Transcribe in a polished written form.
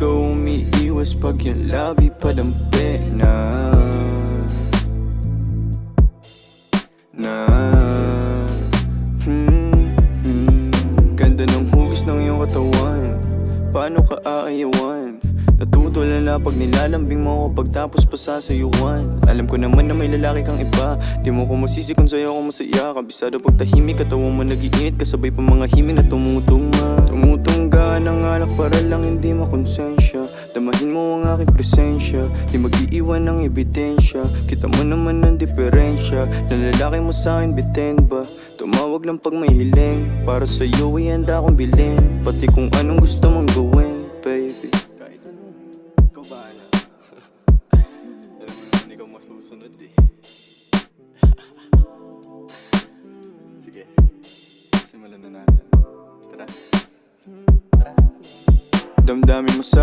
ikaw umiiwas pag yung labi padampi Ganda ng hugis ng iyong katawan, paano ka aayawan? Natutulala pag nilalambing mo ako pagtapos pa sasayuan. Alam ko naman na may lalaki kang iba, di mo ko masisi kung sa'yo ako masaya. Kabisado pag tahimik, katawa mo nag-iinit, kasabay pa mga himig na tumutungga ng alak para lang hindi makonsensya. Damahin mo ang aking presensya, di mag-iiwan ng ebidensya. Kita mo naman ang diferensya, na lalaki mo sa'kin bitin ba? Tumawag lang pag may hiling, para sa'yo ay handa akong bilhin, pati kung anong gusto mong gawin, baby. Kahit ano, ikaw bahala. Alam mo naman ikaw masusunod eh. Sige, simulan na natin. Tara. Damdamin mo sa